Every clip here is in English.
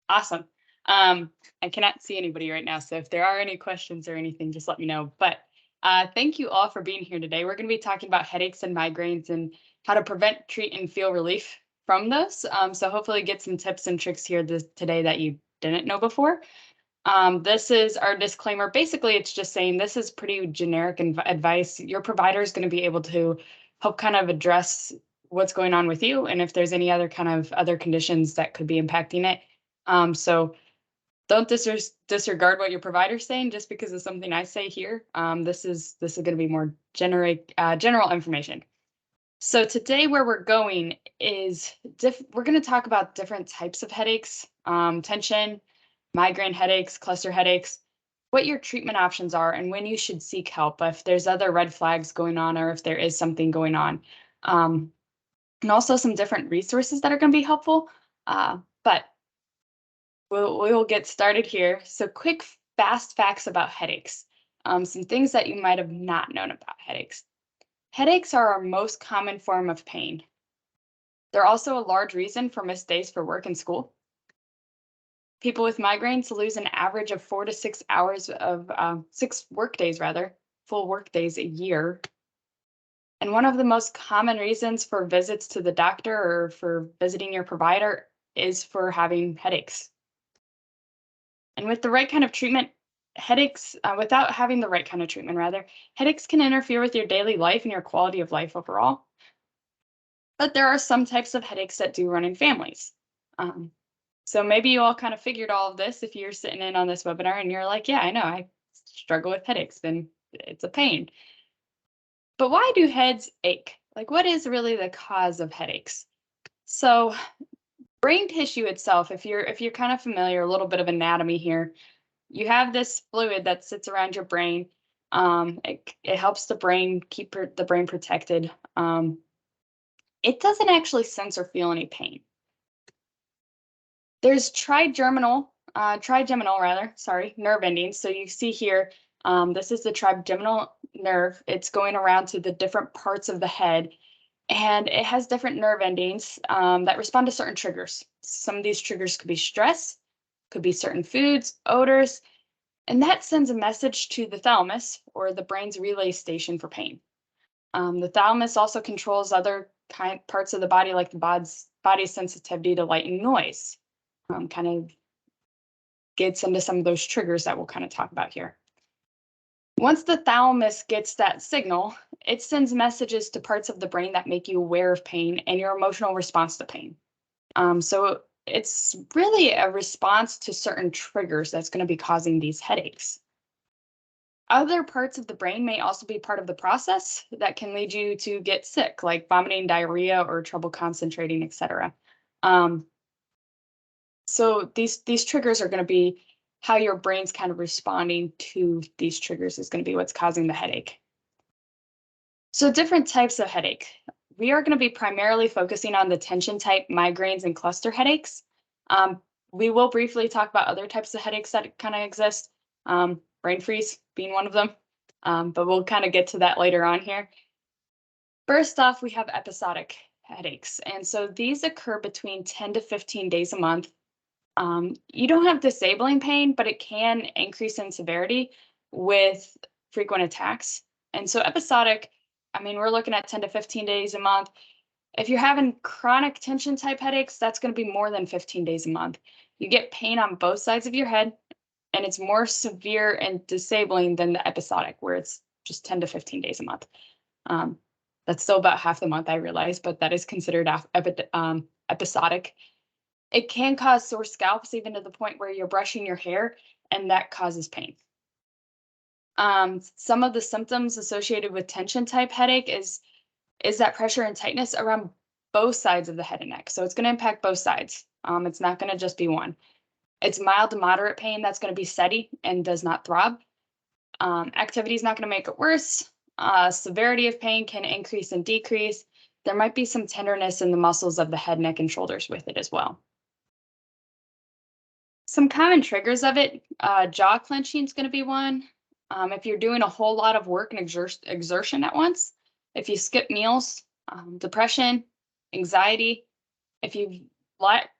Awesome. I cannot see anybody right now, so if there are any questions or anything, just let me know. But thank you all for being here today. We're going to be talking about headaches and migraines and how to prevent, treat, and feel relief from those. So hopefully get some tips and tricks here today that you didn't know before. This is our disclaimer. Basically, it's just saying this is pretty generic advice. Your provider is going to be able to help kind of address what's going on with you and if there's any other kind of other conditions that could be impacting it. So don't disregard what your provider's saying just because of something I say here. This is going to be more general information. So today where we're going is we're going to talk about different types of headaches, tension, migraine headaches, cluster headaches, what your treatment options are, and when you should seek help if there's other red flags going on or if there is something going on. And also some different resources that are going to be helpful. But we'll get started here. So quick, fast facts about headaches. Some things that you might have not known about headaches. Headaches are our most common form of pain. They're also a large reason for missed days for work and school. People with migraines lose an average of 4 to 6 hours of 6 work days, full work days a year. And one of the most common reasons for visits to the doctor or for visiting your provider is for having headaches. And with the right kind of treatment, without having the right kind of treatment, headaches can interfere with your daily life and your quality of life overall. But there are some types of headaches that do run in families. So maybe you all kind of figured all of this if you're sitting in on this webinar and you're like, yeah, I know, I struggle with headaches, then it's a pain. But why do heads ache? Like, what is really the cause of headaches? So brain tissue itself, if you're kind of familiar, a little bit of anatomy here, you have this fluid that sits around your brain. It helps the brain keep the brain protected. It doesn't actually sense or feel any pain. There's trigeminal nerve endings. So you see here, this is the trigeminal nerve. It's going around to the different parts of the head, and it has different nerve endings that respond to certain triggers. Some of these triggers could be stress, could be certain foods, odors, and that sends a message to the thalamus, or the brain's relay station for pain. The thalamus also controls other parts of the body, like the body's sensitivity to light and noise. Kind of gets into some of those triggers that we'll kind of talk about here. Once the thalamus gets that signal, it sends messages to parts of the brain that make you aware of pain and your emotional response to pain. So it's really a response to certain triggers that's going to be causing these headaches. Other parts of the brain may also be part of the process that can lead you to get sick, like vomiting, diarrhea, or trouble concentrating, etc. So these triggers are going to be how your brain's kind of responding to these triggers is going to be what's causing the headache. So different types of headache. We are going to be primarily focusing on the tension type migraines and cluster headaches. We will briefly talk about other types of headaches that kind of exist, brain freeze being one of them, but we'll kind of get to that later on here. First off, we have episodic headaches. And so these occur between 10 to 15 days a month. You don't have disabling pain, but it can increase in severity with frequent attacks. And so episodic, I mean, we're looking at 10 to 15 days a month. If you're having chronic tension type headaches, that's going to be more than 15 days a month. You get pain on both sides of your head, and it's more severe and disabling than the episodic, where it's just 10 to 15 days a month. That's still about half the month, I realize, but that is considered episodic. It can cause sore scalps, even to the point where you're brushing your hair, and that causes pain. Some of the symptoms associated with tension type headache is that pressure and tightness around both sides of the head and neck. So it's going to impact both sides. It's not going to just be one. It's mild to moderate pain that's going to be steady and does not throb. Activity is not going to make it worse. Severity of pain can increase and decrease. There might be some tenderness in the muscles of the head, neck, and shoulders with it as well. Some common triggers of it, jaw clenching is going to be one. If you're doing a whole lot of work and exertion at once, if you skip meals, depression, anxiety, if you've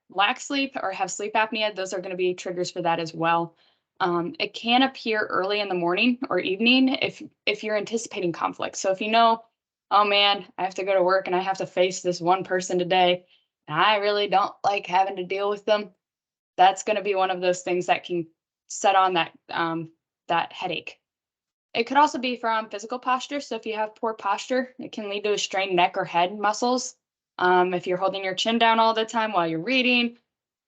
lack sleep or have sleep apnea, those are going to be triggers for that as well. It can appear early in the morning or evening if you're anticipating conflict. So if you know, oh man, I have to go to work and I have to face this one person today, and I really don't like having to deal with them, that's going to be one of those things that can set on that headache. It could also be from physical posture. So if you have poor posture, it can lead to a strained neck or head muscles. If you're holding your chin down all the time while you're reading,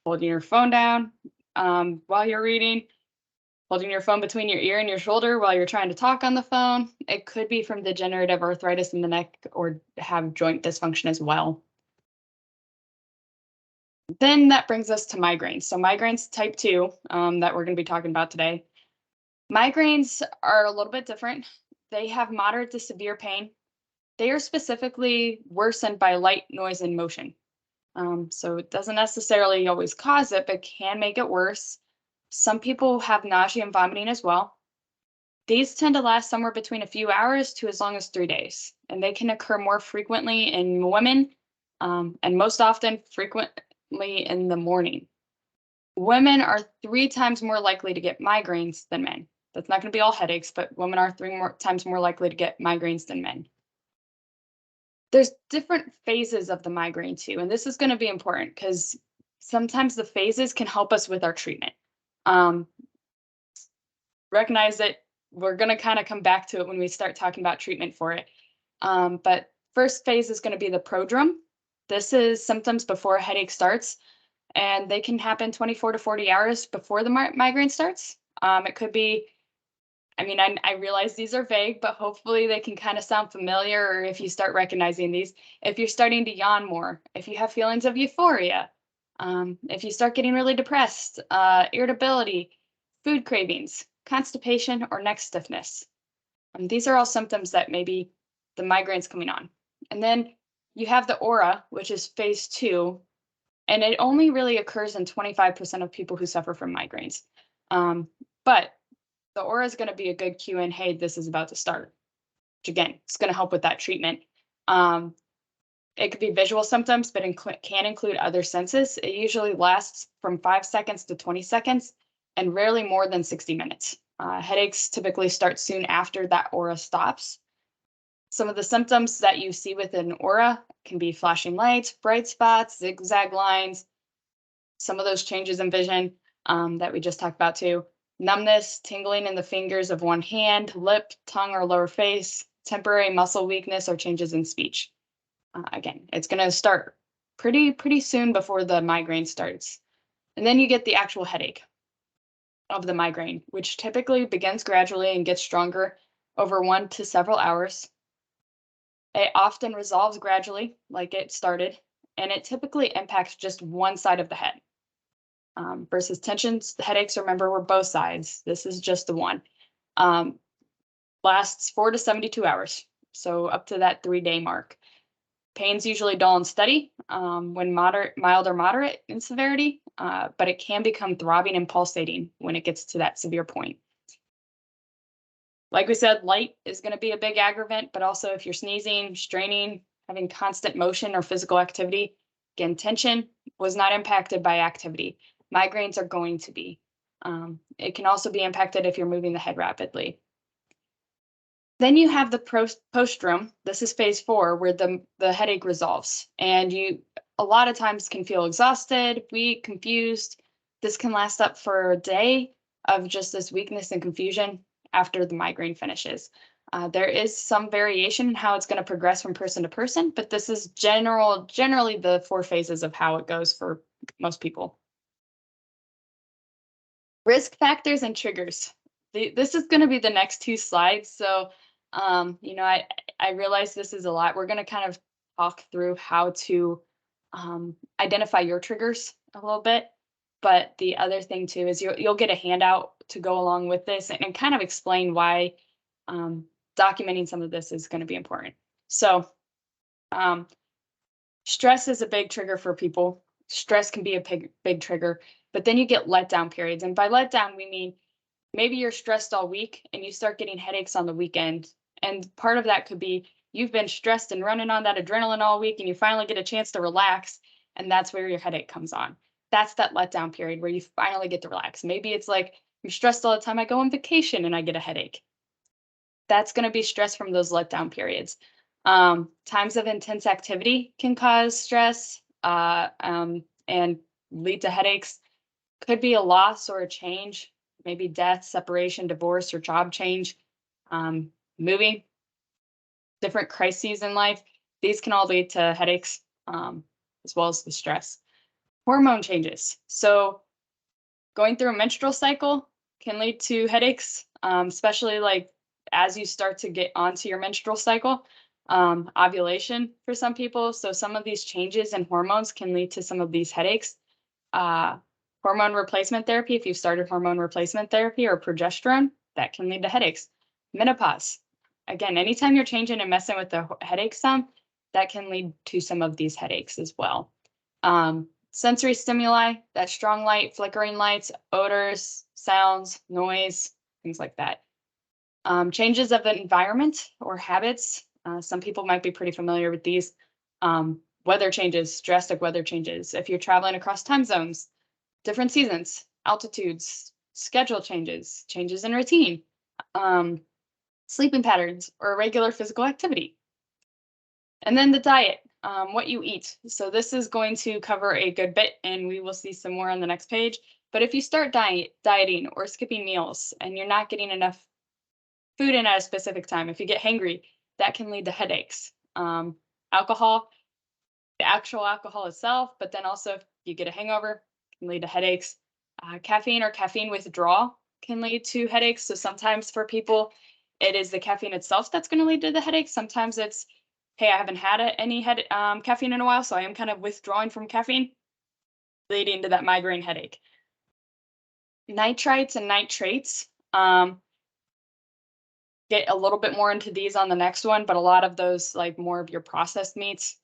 holding your phone down while you're reading, holding your phone between your ear and your shoulder while you're trying to talk on the phone, it could be from degenerative arthritis in the neck or have joint dysfunction as well. Then that brings us to migraines. So migraines type 2 that we're going to be talking about today. Migraines are a little bit different. They have moderate to severe pain. They are specifically worsened by light, noise, and motion. So it doesn't necessarily always cause it, but can make it worse. Some people have nausea and vomiting as well. These tend to last somewhere between a few hours to as long as 3 days, and they can occur more frequently in women and most often frequently in the morning. Women are 3 times more likely to get migraines than men. That's not going to be all headaches, but women are times more likely to get migraines than men. There's different phases of the migraine too, and this is going to be important because sometimes the phases can help us with our treatment. Um, Recognize that we're going to kind of come back to it when we start talking about treatment for it. But first phase is going to be the prodrome. This is symptoms before a headache starts, and they can happen 24 to 40 hours before the migraine starts. It could be, I mean, I realize these are vague, but hopefully they can kind of sound familiar, or if you start recognizing these, if you're starting to yawn more, if you have feelings of euphoria, if you start getting really depressed, irritability, food cravings, constipation, or neck stiffness. These are all symptoms that maybe the migraine's coming on. And then you have the aura, which is phase 2, and it only really occurs in 25% of people who suffer from migraines. But the aura is going to be a good cue in, hey, this is about to start, which again, it's going to help with that treatment. It could be visual symptoms, but can include other senses. It usually lasts from 5 seconds to 20 seconds and rarely more than 60 minutes. Headaches typically start soon after that aura stops. Some of the symptoms that you see with an aura can be flashing lights, bright spots, zigzag lines, some of those changes in vision that we just talked about too. Numbness, tingling in the fingers of one hand, lip, tongue, or lower face, temporary muscle weakness, or changes in speech. Again, it's going to start pretty soon before the migraine starts. And then you get the actual headache of the migraine, which typically begins gradually and gets stronger over 1 to several hours. It often resolves gradually, like it started, and it typically impacts just one side of the head. Versus tensions, the headaches, remember, were both sides. This is just the one. Lasts 4 to 72 hours, so up to that 3-day mark. Pain's usually dull and steady when mild or moderate in severity, but it can become throbbing and pulsating when it gets to that severe point. Like we said, light is going to be a big aggravant, but also if you're sneezing, straining, having constant motion or physical activity, again, tension was not impacted by activity. Migraines are going to be. It can also be impacted if you're moving the head rapidly. Then you have the postdrome. This is phase 4, where the headache resolves. And you a lot of times can feel exhausted, weak, confused. This can last up for a day of just this weakness and confusion after the migraine finishes. There is some variation in how it's going to progress from person to person, but this is generally the 4 phases of how it goes for most people. Risk factors and triggers. This is going to be the next 2 slides. So, I realize this is a lot. We're going to kind of talk through how to identify your triggers a little bit. But the other thing too is you'll get a handout to go along with this and kind of explain why documenting some of this is going to be important. So, stress is a big trigger for people. Stress can be a big trigger, but then you get letdown periods. And by letdown, we mean maybe you're stressed all week and you start getting headaches on the weekend. And part of that could be you've been stressed and running on that adrenaline all week and you finally get a chance to relax, and that's where your headache comes on. that's that letdown period where you finally get to relax. Maybe it's like I'm stressed all the time. I go on vacation and I get a headache. That's going to be stress from those letdown periods. Times of intense activity can cause stress and lead to headaches. Could be a loss or a change, maybe death, separation, divorce, or job change, moving, different crises in life. These can all lead to headaches as well as the stress. Hormone changes. So going through a menstrual cycle can lead to headaches, especially like as you start to get onto your menstrual cycle, ovulation for some people. So some of these changes in hormones can lead to some of these headaches. Uh, Hormone replacement therapy, if you've started hormone replacement therapy or progesterone, that can lead to headaches. Menopause, again, anytime you're changing and messing with the headache some, that can lead to some of these headaches as well. Sensory stimuli, that strong light, flickering lights, odors, sounds, noise, things like that. Changes of environment or habits. Some people might be pretty familiar with these. Weather changes, drastic weather changes. If you're traveling across time zones, different seasons, altitudes, schedule changes, changes in routine, sleeping patterns, or irregular physical activity. And then the diet, what you eat. So this is going to cover a good bit, and we will see some more on the next page. But if you start dieting or skipping meals and you're not getting enough food in at a specific time, if you get hangry, that can lead to headaches. Alcohol, the actual alcohol itself, but then also if you get a hangover, can lead to headaches. Caffeine or caffeine withdrawal can lead to headaches. So sometimes for people, it is the caffeine itself that's going to lead to the headache. Sometimes it's, hey, I haven't had any caffeine in a while, so I am kind of withdrawing from caffeine, leading to that migraine headache. Nitrites and nitrates. Get a little bit more into these on the next one, but a lot of those, like more of your processed meats.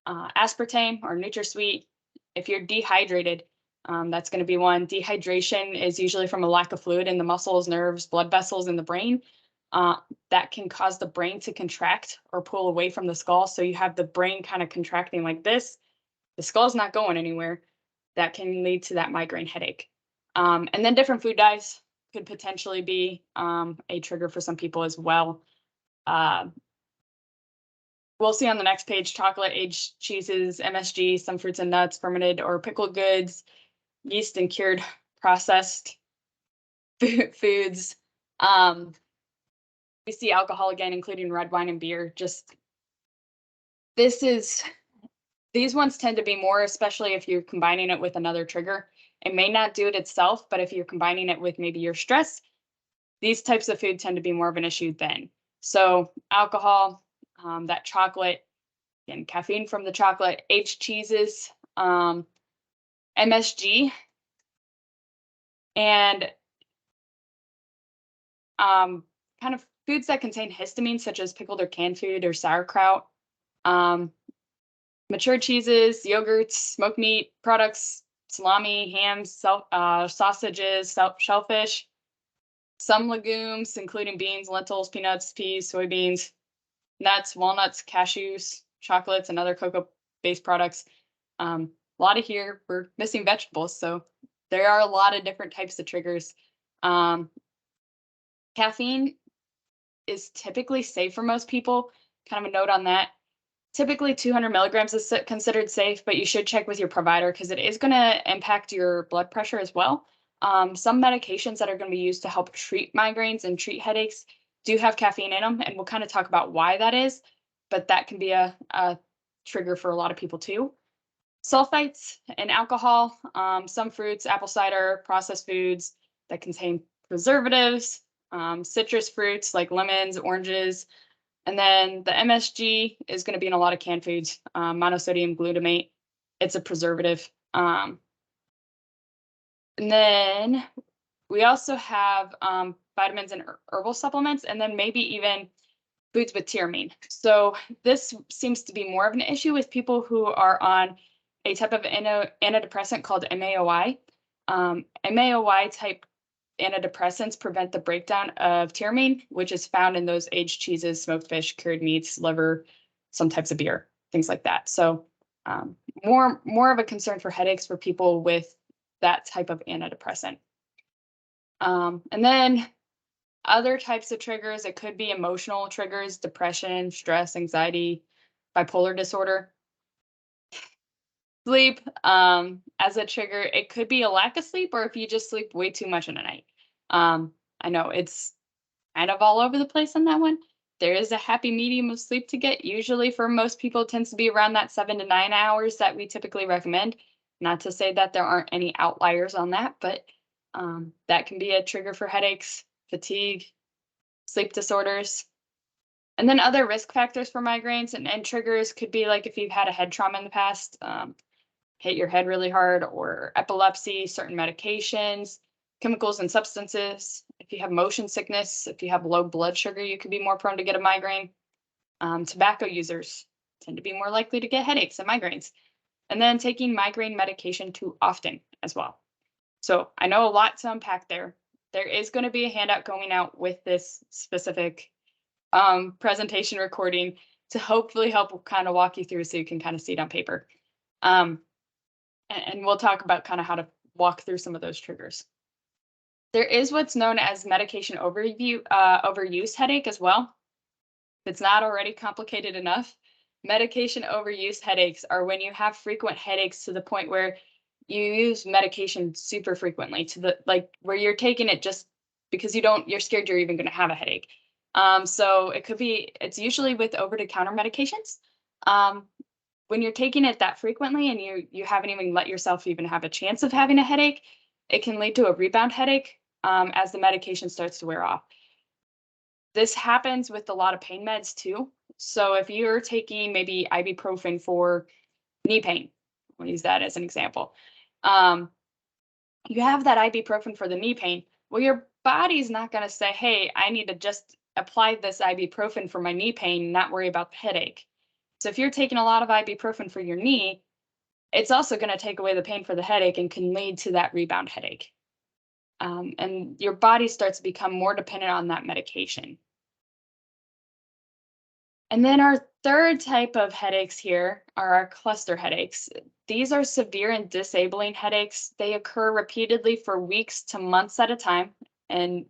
Aspartame or NutraSweet. If you're dehydrated, that's going to be one. Dehydration is usually from a lack of fluid in the muscles, nerves, blood vessels in the brain. That can cause the brain to contract or pull away from the skull. So you have the brain kind of contracting like this. The skull's not going anywhere. That can lead to that migraine headache. And then different food dyes could potentially be a trigger for some people as well. We'll see on the next page, chocolate, aged cheeses, MSG, some fruits and nuts, fermented or pickled goods, yeast and cured processed foods. We see alcohol again, including red wine and beer. Just these ones tend to be more, especially if you're combining it with another trigger. It may not do it itself, but if you're combining it with maybe your stress, these types of food tend to be more of an issue then. So alcohol, that chocolate, again, caffeine from the chocolate, aged cheeses, MSG, and kind of foods that contain histamine, such as pickled or canned food or sauerkraut, mature cheeses, yogurts, smoked meat products, salami, hams, sausages, shellfish, some legumes, including beans, lentils, peanuts, peas, soybeans, nuts, walnuts, cashews, chocolates, and other cocoa-based products. A lot of here, we're missing vegetables, so there are a lot of different types of triggers. Caffeine is typically safe for most people. Kind of a note on that. Typically 200 milligrams is considered safe, but you should check with your provider because it is going to impact your blood pressure as well. Some medications that are going to be used to help treat migraines and treat headaches do have caffeine in them, and we'll kind of talk about why that is, but that can be a trigger for a lot of people too. Sulfites and alcohol, some fruits, apple cider, processed foods that contain preservatives, citrus fruits like lemons, oranges, and then the MSG is going to be in a lot of canned foods, monosodium glutamate. It's a preservative. And then we also have vitamins and herbal supplements, and then maybe even foods with tyramine. So this seems to be more of an issue with people who are on a type of antidepressant called MAOI. MAOI type antidepressants prevent the breakdown of tyramine, which is found in those aged cheeses, smoked fish, cured meats, liver, some types of beer, things like that. So Um, more of a concern for headaches for people with that type of antidepressant. And then other types of triggers, it could be emotional triggers, depression, stress, anxiety, bipolar disorder. Sleep, as a trigger, it could be a lack of sleep or if you just sleep way too much in a night. I know it's kind of all over the place on that one. There is a happy medium of sleep to get. Usually for most people, it tends to be around that 7 to 9 hours that we typically recommend. Not to say that there aren't any outliers on that, but that can be a trigger for headaches, fatigue, sleep disorders. And then other risk factors for migraines and triggers could be like if you've had a head trauma in the past, hit your head really hard, or epilepsy, certain medications, chemicals and substances. If you have motion sickness, if you have low blood sugar, you could be more prone to get a migraine. Tobacco users tend to be more likely to get headaches and migraines. And then taking migraine medication too often as well. So I know a lot to unpack there. There is going to be a handout going out with this specific presentation recording to hopefully help kind of walk you through so you can kind of see it on paper. And we'll talk about kind of how to walk through some of those triggers. There is what's known as medication overuse headache as well. If it's not already complicated enough, medication overuse headaches are when you have frequent headaches to the point where you use medication super frequently to the where you're taking it just because you're scared you're even going to have a headache. So it's usually with over-the-counter medications. When you're taking it that frequently and you haven't even let yourself even have a chance of having a headache, it can lead to a rebound headache as the medication starts to wear off. This happens with a lot of pain meds too. So if you're taking maybe ibuprofen for knee pain, we'll use that as an example. You have that ibuprofen for the knee pain. Well, your body's not going to say, hey, I need to just apply this ibuprofen for my knee pain, not worry about the headache. So if you're taking a lot of ibuprofen for your knee, it's also going to take away the pain for the headache and can lead to that rebound headache. And your body starts to become more dependent on that medication. And then our third type of headaches here are our cluster headaches. These are severe and disabling headaches. They occur repeatedly for weeks to months at a time, and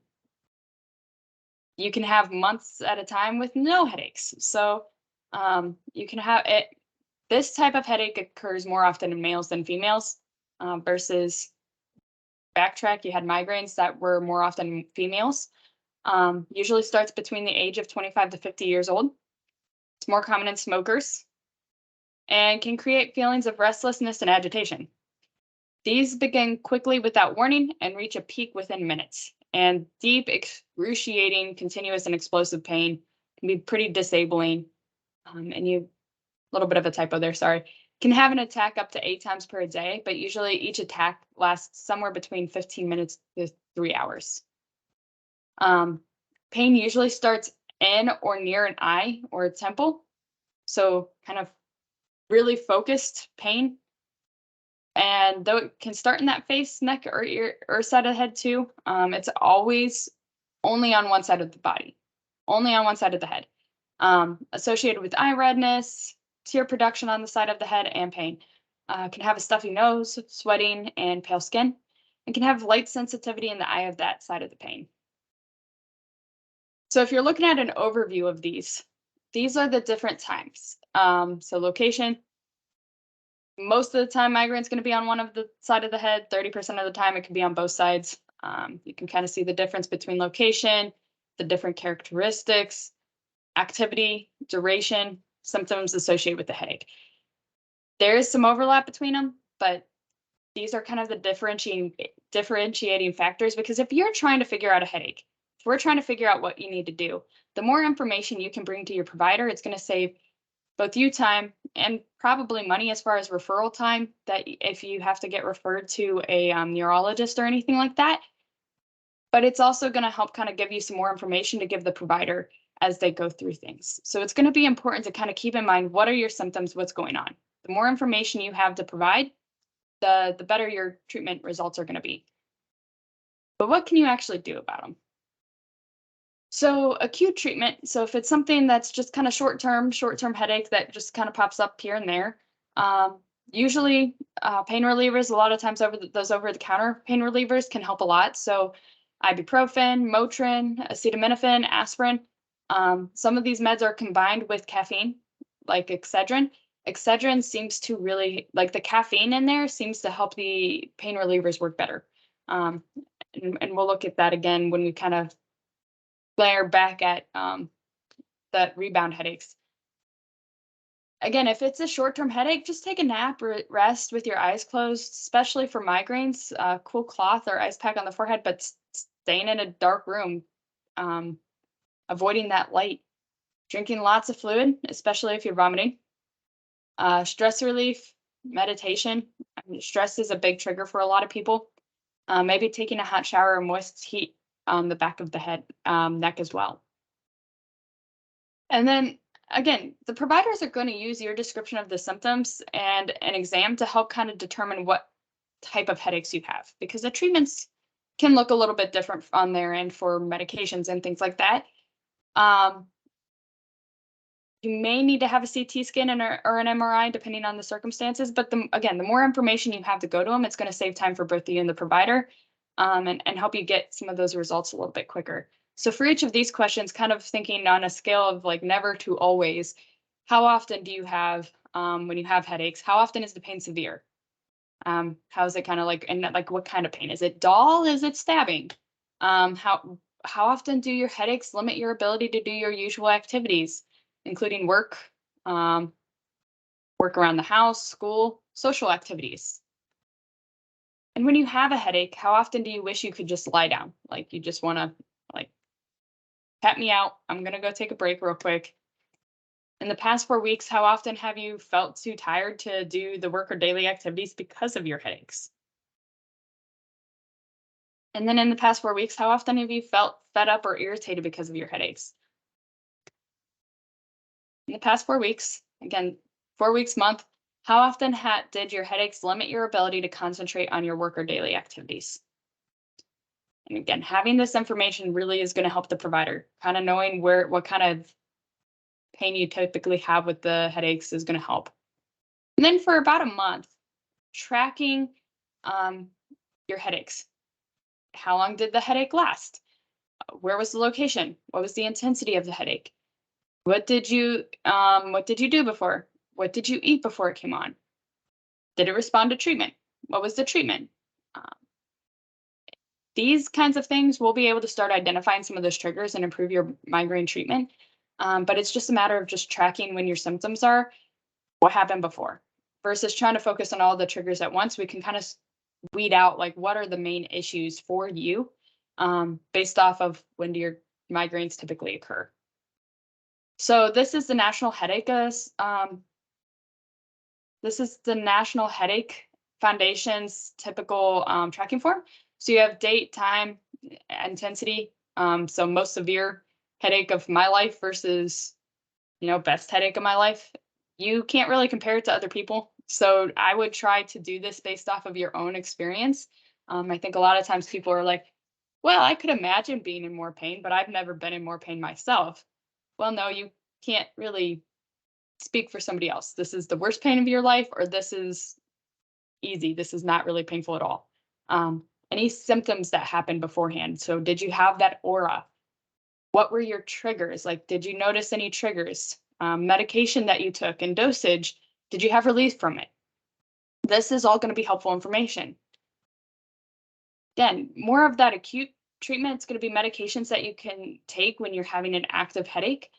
you can have months at a time with no headaches. So you can have it. This type of headache occurs more often in males than females versus backtrack. You had migraines that were more often females. Usually starts between the age of 25 to 50 years old. It's more common in smokers and can create feelings of restlessness and agitation. These begin quickly without warning and reach a peak within minutes. And deep, excruciating, continuous, and explosive pain can be pretty disabling. A little bit of a typo there, sorry. Can have an attack up to 8 times per day, but usually each attack lasts somewhere between 15 minutes to 3 hours. Pain usually starts in or near an eye or a temple. So kind of really focused pain. And though it can start in that face, neck, or ear or side of the head too, it's always only on one side of the body, only on one side of the head. Associated with eye redness, tear production on the side of the head, and pain. Can have a stuffy nose, sweating, and pale skin. And can have light sensitivity in the eye of that side of the pain. So if you're looking at an overview of these are the different types. So location, most of the time migraine's going to be on one of the side of the head. 30% of the time it can be on both sides. You can kind of see the difference between location, the different characteristics, activity, duration, symptoms associated with the headache. There is some overlap between them, but these are kind of the differentiating factors, because if you're trying to figure out a headache, if we're trying to figure out what you need to do, the more information you can bring to your provider, it's going to save both you time and probably money as far as referral time, that if you have to get referred to a neurologist or anything like that. But it's also going to help kind of give you some more information to give the provider as they go through things. So it's going to be important to kind of keep in mind, what are your symptoms, what's going on. The more information you have to provide, the better your treatment results are going to be. But what can you actually do about them? So acute treatment, so if it's something that's just kind of short-term headache that just kind of pops up here and there, Usually, pain relievers, a lot of times those over-the-counter pain relievers can help a lot. So ibuprofen, Motrin, acetaminophen, aspirin. Some of these meds are combined with caffeine, like Excedrin. Excedrin seems to really, like the caffeine in there seems to help the pain relievers work better. Um, and we'll look at that again when we kind of layer back at that rebound headaches. Again, if it's a short-term headache, just take a nap or rest with your eyes closed, especially for migraines. Cool cloth or ice pack on the forehead, but staying in a dark room, um, avoiding that light, drinking lots of fluid, especially if you're vomiting. Stress relief, meditation. I mean, stress is a big trigger for a lot of people. Maybe taking a hot shower or moist heat on the back of the head, neck as well. And then again, the providers are going to use your description of the symptoms and an exam to help kind of determine what type of headaches you have, because the treatments can look a little bit different on their end for medications and things like that. Um, you may need to have a CT scan or an MRI depending on the circumstances, but again, the more information you have to go to them, it's going to save time for both you and the provider, and help you get some of those results a little bit quicker. So for each of these questions, kind of thinking on a scale of like never to always, how often do you have, when you have headaches, how often is the pain severe? How is it kind of like, and like what kind of pain? Is it dull? Is it stabbing? How often do your headaches limit your ability to do your usual activities, including work, um, work around the house, school, social activities? And when you have a headache, how often do you wish you could just lie down? Like you just want to like pat me out. I'm gonna go take a break real quick. In the past 4 weeks, how often have you felt too tired to do the work or daily activities because of your headaches? And then in the past 4 weeks, how often have you felt fed up or irritated because of your headaches? In the past 4 weeks, again, 4 weeks, month, how often did your headaches limit your ability to concentrate on your work or daily activities? And again, having this information really is going to help the provider. Kind of knowing what kind of pain you typically have with the headaches is going to help. And then for about a month, tracking um, your headaches. How long did the headache last? Where was the location? What was the intensity of the headache? What did you do before? What did you eat before it came on? Did it respond to treatment? What was the treatment? Um, these kinds of things we'll be able to start identifying some of those triggers and improve your migraine treatment. But it's just a matter of just tracking when your symptoms are, what happened before, versus trying to focus on all the triggers at once. We can kind of weed out like what are the main issues for you, based off of when do your migraines typically occur. So this is the National Headache this is the National Headache Foundation's typical tracking form. So you have date, time, intensity. So most severe headache of my life versus, best headache of my life. You can't really compare it to other people. So I would try to do this based off of your own experience. I think a lot of times people are like, well, I could imagine being in more pain, but I've never been in more pain myself. Well, no, you can't really speak for somebody else. This is the worst pain of your life, or this is easy. This is not really painful at all. Any symptoms that happened beforehand. So, did you have that aura? What were your triggers? Like, did you notice any triggers? Medication that you took and dosage, did you have relief from it? This is all going to be helpful information. Again, more of that acute treatment, it's going to be medications that you can take when you're having an active headache.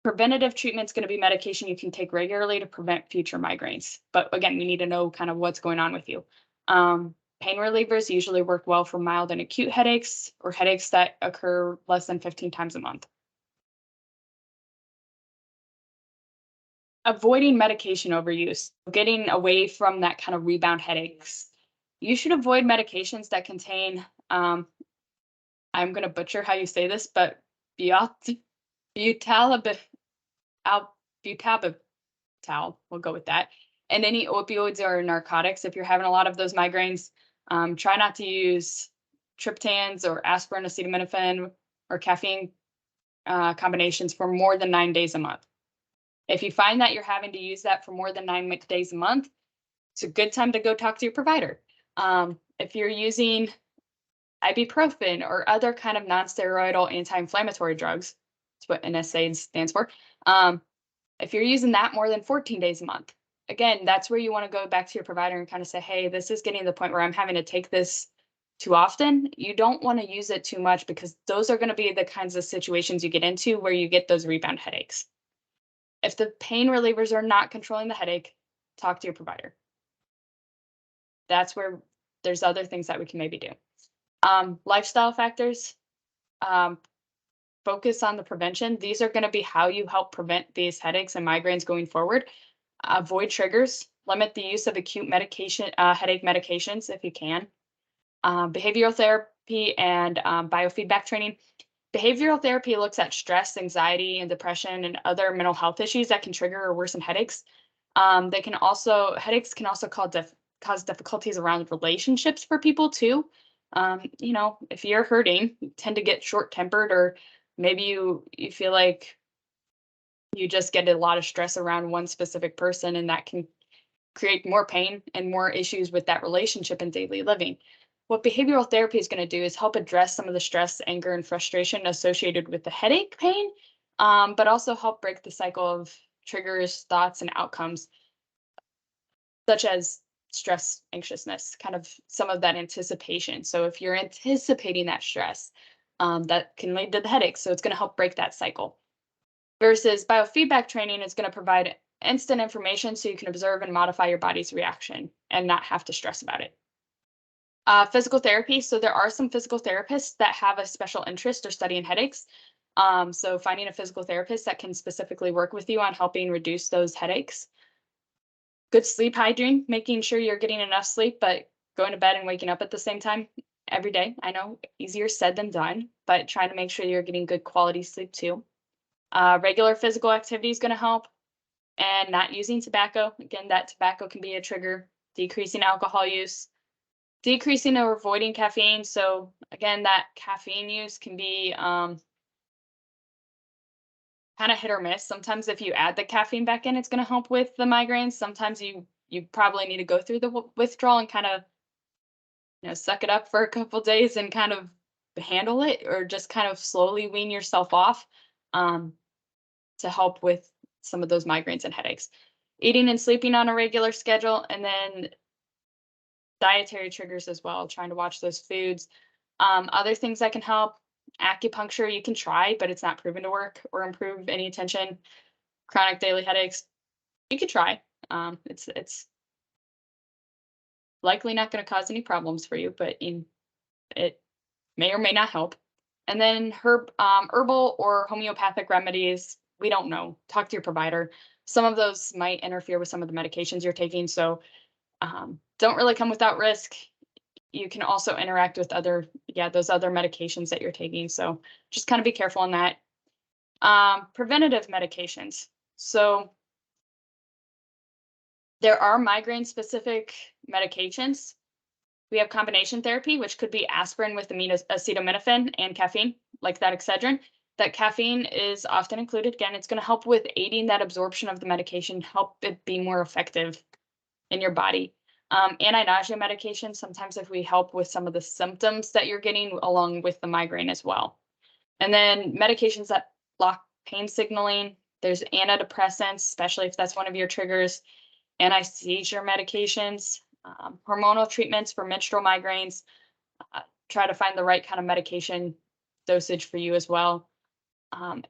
Preventative treatment is going to be medication you can take regularly to prevent future migraines. But again, we need to know kind of what's going on with you. Pain relievers usually work well for mild and acute headaches or headaches that occur less than 15 times a month. Avoiding medication overuse, getting away from that kind of rebound headaches. You should avoid medications that contain, I'm going to butcher how you say this, but butalbital, we'll go with that. And any opioids or narcotics, if you're having a lot of those migraines, try not to use triptans or aspirin, acetaminophen, or caffeine combinations for more than 9 days a month. If you find that you're having to use that for more than 9 days a month, it's a good time to go talk to your provider. If you're using ibuprofen or other kind of non-steroidal anti-inflammatory drugs, that's what NSAID stands for. If you're using that more than 14 days a month, again, that's where you want to go back to your provider and kind of say, hey, this is getting to the point where I'm having to take this too often. You don't want to use it too much because those are going to be the kinds of situations you get into where you get those rebound headaches. If the pain relievers are not controlling the headache, talk to your provider. That's where there's other things that we can maybe do. Lifestyle factors, um, focus on the prevention. These are going to be how you help prevent these headaches and migraines going forward. Avoid triggers, limit the use of acute medication, headache medications if you can. Behavioral therapy and biofeedback training. Behavioral therapy looks at stress, anxiety, and depression and other mental health issues that can trigger or worsen headaches. Headaches can also cause difficulties around relationships for people too. If you're hurting, you tend to get short-tempered, or maybe you feel like you just get a lot of stress around one specific person, and that can create more pain and more issues with that relationship in daily living. What behavioral therapy is going to do is help address some of the stress, anger, and frustration associated with the headache pain, but also help break the cycle of triggers, thoughts, and outcomes, such as stress, anxiousness, kind of some of that anticipation. So if you're anticipating that stress, that can lead to the headache. So it's going to help break that cycle. Versus biofeedback training is going to provide instant information so you can observe and modify your body's reaction and not have to stress about it. Physical therapy. So there are some physical therapists that have a special interest or study in headaches. So finding a physical therapist that can specifically work with you on helping reduce those headaches. Good sleep hygiene, making sure you're getting enough sleep, but going to bed and waking up at the same time every day. I know, easier said than done, but trying to make sure you're getting good quality sleep too. Regular physical activity is going to help, and not using tobacco. Again, that tobacco can be a trigger. Decreasing alcohol use, decreasing or avoiding caffeine. So again, that caffeine use can be kind of hit or miss. Sometimes if you add the caffeine back in, it's going to help with the migraines. Sometimes you probably need to go through the withdrawal and kind of suck it up for a couple days and kind of handle it, or just kind of slowly wean yourself off to help with some of those migraines and headaches. Eating and sleeping on a regular schedule, and then dietary triggers as well, trying to watch those foods. Other things that can help, acupuncture you can try, but it's not proven to work or improve any attention. Chronic daily headaches, you could try. It's likely not going to cause any problems for you, but it may or may not help. And then herbal or homeopathic remedies, we don't know. Talk to your provider. Some of those might interfere with some of the medications you're taking, so don't really come without risk. You can also interact with those other medications that you're taking. So just kind of be careful on that. Preventative medications. So there are migraine-specific medications. We have combination therapy, which could be aspirin with acetaminophen and caffeine, like that Excedrin. That caffeine is often included. Again, it's going to help with aiding that absorption of the medication, help it be more effective in your body. Anti-nausea medication, sometimes if we help with some of the symptoms that you're getting along with the migraine as well. And then medications that block pain signaling. There's antidepressants, especially if that's one of your triggers. Anti-seizure medications, hormonal treatments for menstrual migraines. Try to find the right kind of medication dosage for you as well.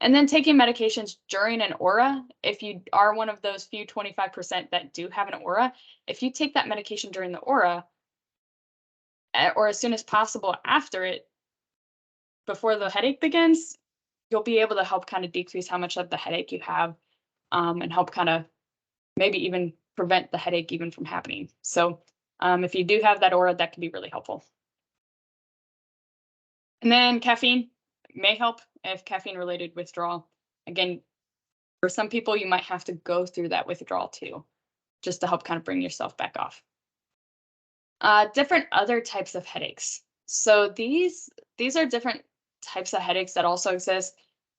And then taking medications during an aura. If you are one of those few 25% that do have an aura, if you take that medication during the aura, or as soon as possible after it, before the headache begins, you'll be able to help kind of decrease how much of the headache you have, and help kind of maybe even prevent the headache even from happening. So if you do have that aura, that can be really helpful. And then caffeine may help if caffeine-related withdrawal. Again, for some people, you might have to go through that withdrawal too, just to help kind of bring yourself back off. Different other types of headaches. So these are different types of headaches that also exist.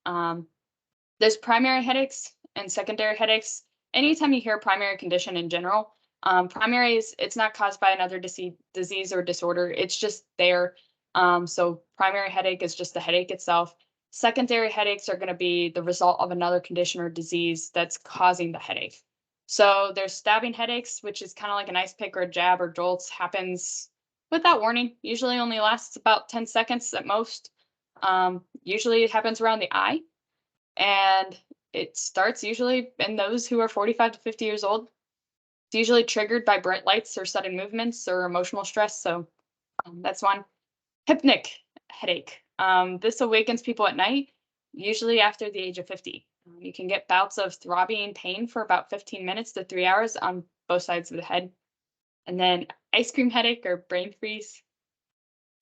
There's primary headaches, and secondary headaches. Anytime you hear primary condition in general, primary is it's not caused by another disease or disorder. It's just there. So primary headache is just the headache itself. Secondary headaches are going to be the result of another condition or disease that's causing the headache. So there's stabbing headaches, which is kind of like an ice pick or a jab or jolts, happens without warning. Usually only lasts about 10 seconds at most. Usually it happens around the eye, and it starts usually in those who are 45 to 50 years old. It's usually triggered by bright lights or sudden movements or emotional stress. So that's one. Hypnic headache. This awakens people at night, usually after the age of 50. You can get bouts of throbbing pain for about 15 minutes to 3 hours on both sides of the head. And then ice cream headache or brain freeze,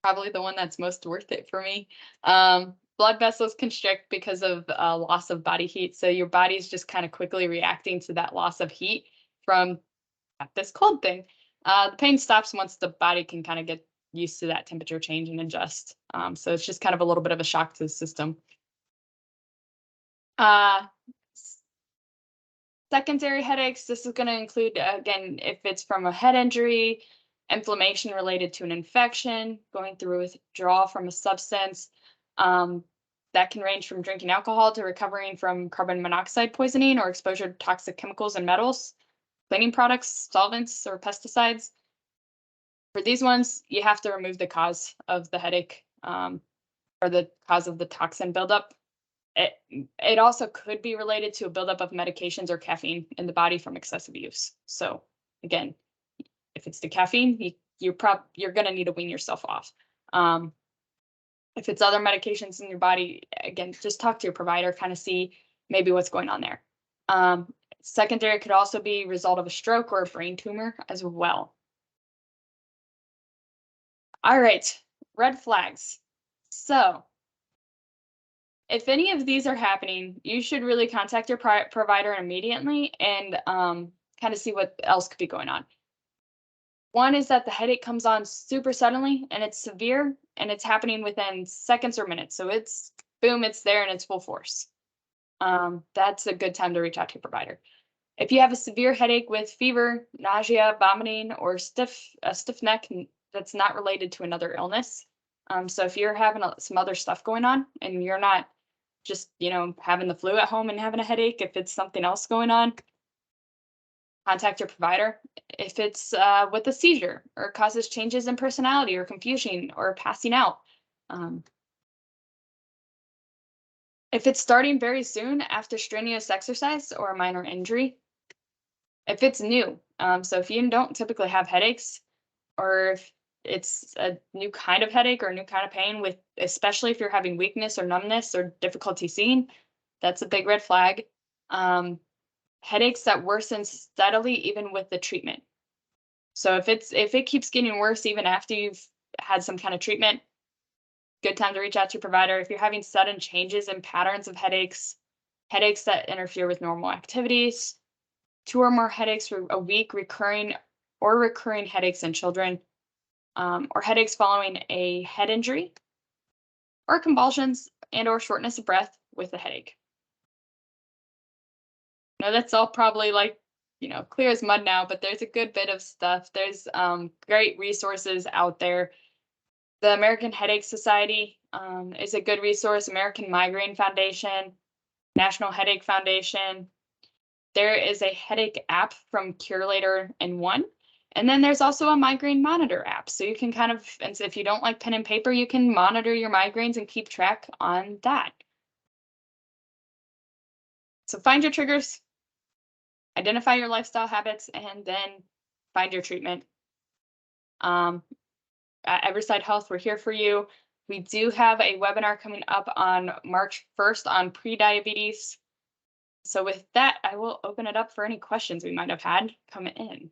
probably the one that's most worth it for me. Blood vessels constrict because of loss of body heat. So your body's just kind of quickly reacting to that loss of heat from this cold thing. The pain stops once the body can kind of get used to that temperature change and adjust. So it's just kind of a little bit of a shock to the system. Secondary headaches, this is going to include, again, if it's from a head injury, inflammation related to an infection, going through withdrawal from a substance. That can range from drinking alcohol to recovering from carbon monoxide poisoning or exposure to toxic chemicals and metals, cleaning products, solvents, or pesticides. For these ones, you have to remove the cause of the headache or the cause of the toxin buildup. It also could be related to a buildup of medications or caffeine in the body from excessive use. So again, if it's the caffeine, you're going to need to wean yourself off. If it's other medications in your body, again, just talk to your provider, kind of see maybe what's going on there. Secondary could also be a result of a stroke or a brain tumor as well. All right, red flags. So if any of these are happening, you should really contact your provider immediately and kind of see what else could be going on. One is that the headache comes on super suddenly and it's severe and it's happening within seconds or minutes. So it's boom, it's there and it's full force. That's a good time to reach out to your provider. If you have a severe headache with fever, nausea, vomiting, or a stiff neck that's not related to another illness. So if you're having some other stuff going on and you're not just, having the flu at home and having a headache, if it's something else going on, contact your provider. If it's with a seizure or causes changes in personality or confusion or passing out. If it's starting very soon after strenuous exercise or a minor injury. If it's new, so if you don't typically have headaches, or if it's a new kind of headache or a new kind of pain, especially if you're having weakness or numbness or difficulty seeing, that's a big red flag. Headaches that worsen steadily even with the treatment. So if it keeps getting worse even after you've had some kind of treatment, good time to reach out to your provider. If you're having sudden changes in patterns of headaches that interfere with normal activities, 2 or more headaches for a week, recurring headaches in children, or headaches following a head injury, or convulsions and or shortness of breath with a headache. Now that's all probably clear as mud now, but there's a good bit of stuff. There's great resources out there. The American Headache Society is a good resource. American Migraine Foundation, National Headache Foundation. There is a headache app from Curelator and One. And then there's also a migraine monitor app. So you can and if you don't like pen and paper, you can monitor your migraines and keep track on that. So find your triggers, identify your lifestyle habits, and then find your treatment. At Everside Health, we're here for you. We do have a webinar coming up on March 1st on prediabetes. So with that, I will open it up for any questions we might have had coming in.